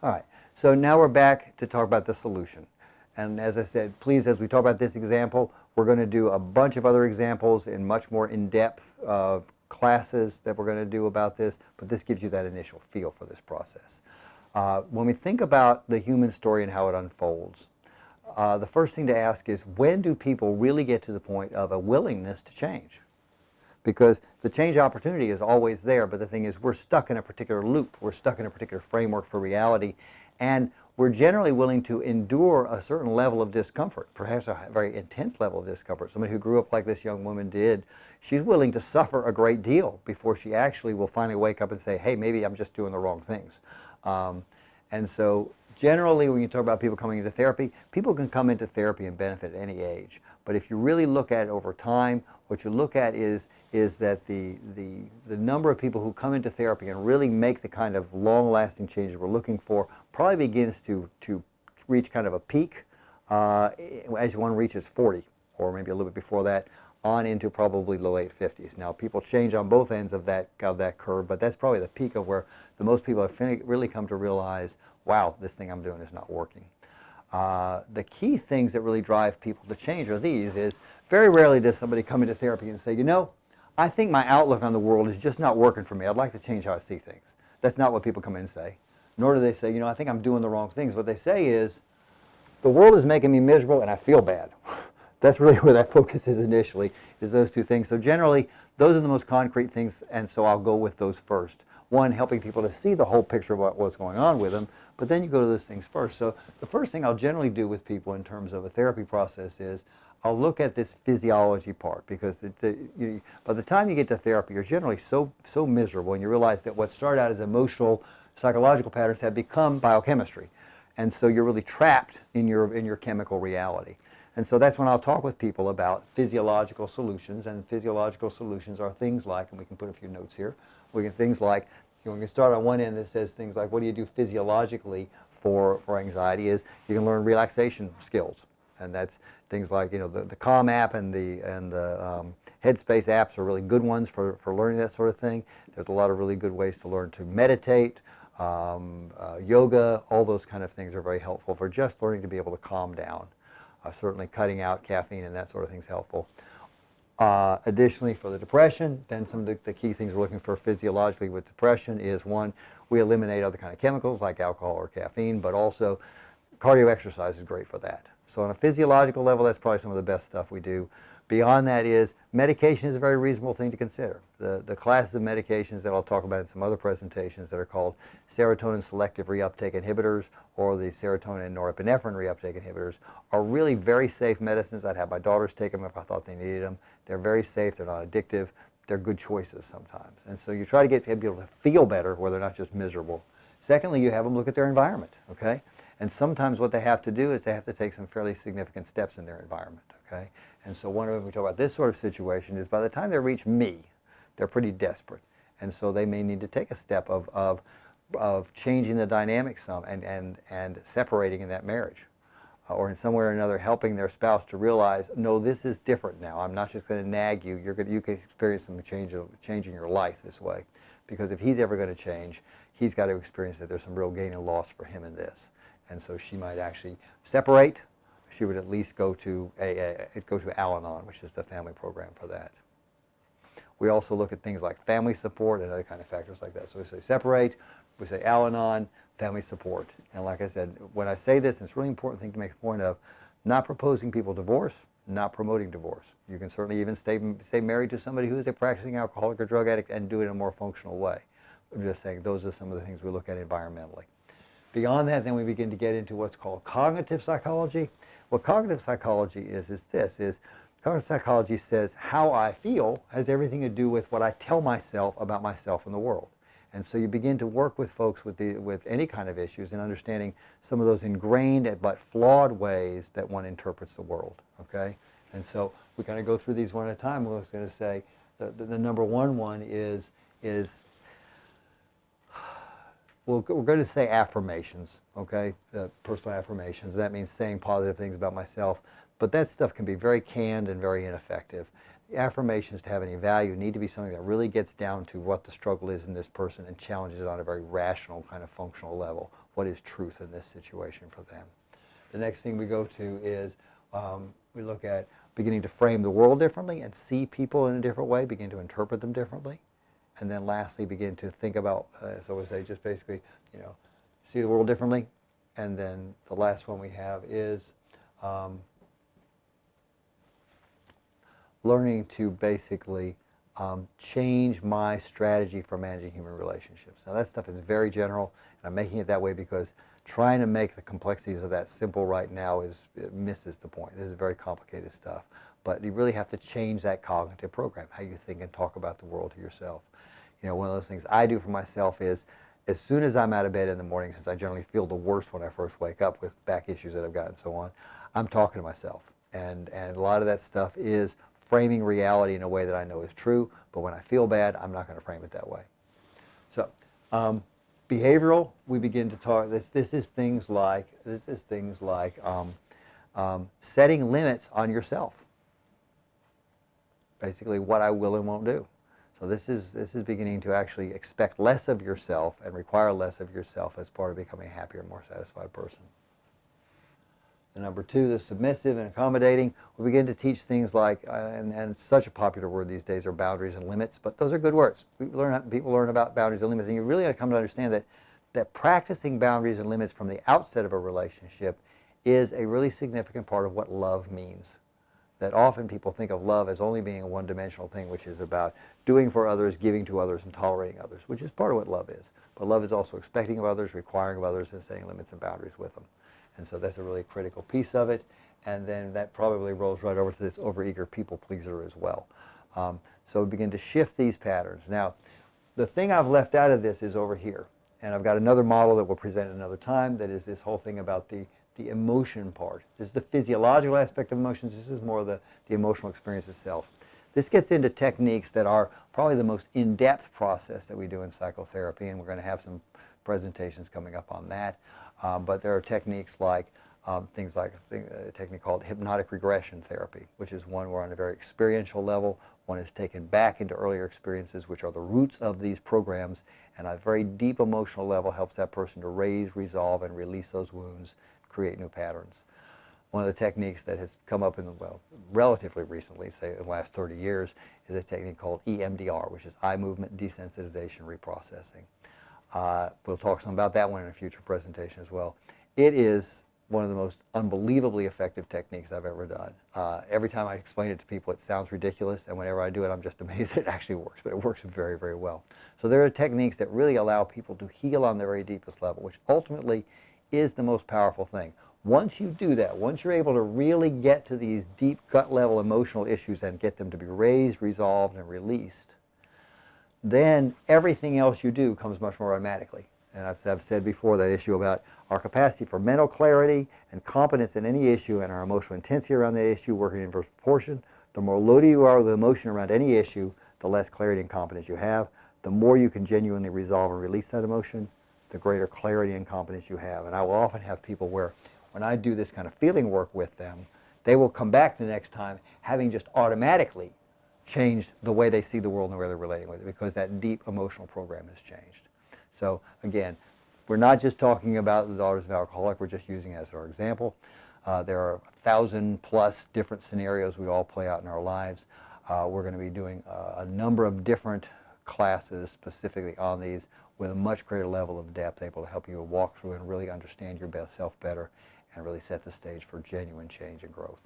All right, so now we're back to talk about the solution. And as I said, please, as we talk about this example, we're going to do a bunch of other examples in much more in-depth classes that we're going to do about this, but this gives you that initial feel for this process. When we think about the human story and how it unfolds, the first thing to ask is, when do people really get to the point of a willingness to change? Because the change opportunity is always there, but the thing is, we're stuck in a particular loop. We're stuck in a particular framework for reality, and we're generally willing to endure a certain level of discomfort, perhaps a very intense level of discomfort. Somebody who grew up like this young woman did, she's willing to suffer a great deal before she actually will finally wake up and say, hey, maybe I'm just doing the wrong things. And so generally, when you talk about people coming into therapy, people can come into therapy and benefit at any age. But if you really look at it over time, what you look at is that the number of people who come into therapy and really make the kind of long-lasting changes we're looking for probably begins to reach kind of a peak as one reaches 40, or maybe a little bit before that, on into probably the late 50s. Now, people change on both ends of that curve, but that's probably the peak of where the most people have really come to realize, wow, this thing I'm doing is not working. The key things that really drive people to change are these: is very rarely does somebody come into therapy and say, you know, I think my outlook on the world is just not working for me. I'd like to change how I see things. That's not what people come in and say. Nor do they say, you know, I think I'm doing the wrong things. What they say is, the world is making me miserable and I feel bad. That's really where that focus is initially, is those two things. So generally, those are the most concrete things, and so I'll go with those first. One, helping people to see the whole picture of what's going on with them, but then you go to those things first. So the first thing I'll generally do with people in terms of a therapy process is I'll look at this physiology part, because by the time you get to therapy, you're generally so miserable, and you realize that what started out as emotional, psychological patterns have become biochemistry. And so you're really trapped in your chemical reality. And so that's when I'll talk with people about physiological solutions, and physiological solutions are things like, and we can put a few notes here, things like, we can start on one end that says things like, what do you do physiologically for anxiety? Is you can learn relaxation skills, and that's things like, you know, the Calm app and the Headspace apps are really good ones for learning that sort of thing. There's a lot of really good ways to learn to meditate, yoga, all those kind of things are very helpful for just learning to be able to calm down. Certainly cutting out caffeine and that sort of thing is helpful. Additionally, for the depression, then some of the key things we're looking for physiologically with depression is, one, we eliminate other kind of chemicals like alcohol or caffeine, but also cardio exercise is great for that. So on a physiological level, that's probably some of the best stuff we do. Beyond that is, medication is a very reasonable thing to consider. The classes of medications that I'll talk about in some other presentations that are called serotonin selective reuptake inhibitors, or the serotonin and norepinephrine reuptake inhibitors, are really very safe medicines. I'd have my daughters take them if I thought they needed them. They're very safe, they're not addictive, they're good choices sometimes. And so you try to get people to feel better where they're not just miserable. Secondly, you have them look at their environment, okay? And sometimes what they have to do is they have to take some fairly significant steps in their environment, okay? And so one of them, we talk about this sort of situation, is by the time they reach me, they're pretty desperate. And so they may need to take a step of changing the dynamics some and separating in that marriage. Or in some way or another helping their spouse to realize, no, this is different now. I'm not just going to nag you. You can experience some change in your life this way. Because if he's ever going to change, he's got to experience that there's some real gain and loss for him in this. And so she might actually separate. She would at least go to Al-Anon, which is the family program for that. We also look at things like family support and other kind of factors like that. So we say separate, we say Al-Anon, family support. And like I said, when I say this, it's a really important thing to make a point of, not proposing people divorce, not promoting divorce. You can certainly even stay married to somebody who is a practicing alcoholic or drug addict and do it in a more functional way. I'm just saying those are some of the things we look at environmentally. Beyond that, then we begin to get into what's called cognitive psychology. What cognitive psychology is cognitive psychology says how I feel has everything to do with what I tell myself about myself and the world. And so you begin to work with folks with any kind of issues and understanding some of those ingrained but flawed ways that one interprets the world, okay? And so we kind of go through these one at a time. We're going to say the number one is we're going to say affirmations, okay? Personal affirmations. That means saying positive things about myself. But that stuff can be very canned and very ineffective. The affirmations, to have any value, need to be something that really gets down to what the struggle is in this person and challenges it on a very rational kind of functional level. what is truth in this situation for them. The next thing we go to is we look at beginning to frame the world differently and see people in a different way, begin to interpret them differently. And then lastly, begin to think about, so we say just basically, see the world differently. And then the last one we have is learning to basically change my strategy for managing human relationships. Now that stuff is very general, and I'm making it that way because trying to make the complexities of that simple right now it misses the point. This is very complicated stuff. But you really have to change that cognitive program, how you think and talk about the world to yourself. One of those things I do for myself is, as soon as I'm out of bed in the morning, since I generally feel the worst when I first wake up with back issues that I've got and so on, I'm talking to myself. And a lot of that stuff is framing reality in a way that I know is true, but when I feel bad, I'm not going to frame it that way. So, behavioral, we begin to talk, this is things like setting limits on yourself. Basically what I will and won't do. So this is beginning to actually expect less of yourself and require less of yourself as part of becoming a happier, more satisfied person. The number two, the submissive and accommodating, we begin to teach things like, and such a popular word these days are boundaries and limits, but those are good words. People learn about boundaries and limits, and you really got to come to understand that practicing boundaries and limits from the outset of a relationship is a really significant part of what love means. That often people think of love as only being a one-dimensional thing, which is about doing for others, giving to others, and tolerating others, which is part of what love is. But love is also expecting of others, requiring of others, and setting limits and boundaries with them. And so that's a really critical piece of it. And then that probably rolls right over to this overeager people pleaser as well. So we begin to shift these patterns. Now, the thing I've left out of this is over here. And I've got another model that we'll present at another time that is this whole thing about the emotion part. This is the physiological aspect of emotions. This is more the emotional experience itself. This gets into techniques that are probably the most in-depth process that we do in psychotherapy, and we're going to have some presentations coming up on that. But there are techniques like things like a technique called hypnotic regression therapy, which is one where on a very experiential level, one is taken back into earlier experiences, which are the roots of these programs, and on a very deep emotional level helps that person to raise, resolve, and release those wounds, create new patterns. One of the techniques that has come up relatively recently, say in the last 30 years, is a technique called EMDR, which is eye movement desensitization reprocessing. We'll talk some about that one in a future presentation as well. It is one of the most unbelievably effective techniques I've ever done. Every time I explain it to people, it sounds ridiculous, and whenever I do it, I'm just amazed it actually works, but it works very, very well. So there are techniques that really allow people to heal on the very deepest level, which ultimately is the most powerful thing. Once you do that, once you're able to really get to these deep gut level emotional issues and get them to be raised, resolved, and released, then everything else you do comes much more automatically. And I've said before that issue about our capacity for mental clarity and competence in any issue and our emotional intensity around that issue working in inverse proportion. The more loaded you are with emotion around any issue, the less clarity and competence you have. The more you can genuinely resolve and release that emotion, the greater clarity and competence you have. And I will often have people where when I do this kind of feeling work with them, they will come back the next time having just automatically changed the way they see the world and the way they're relating with it, because that deep emotional program has changed. So again, we're not just talking about the daughters of alcoholic, we're just using it as our example. There are 1,000+ different scenarios we all play out in our lives. We're going to be doing a number of different classes specifically on these with a much greater level of depth, able to help you walk through and really understand your best self better and really set the stage for genuine change and growth.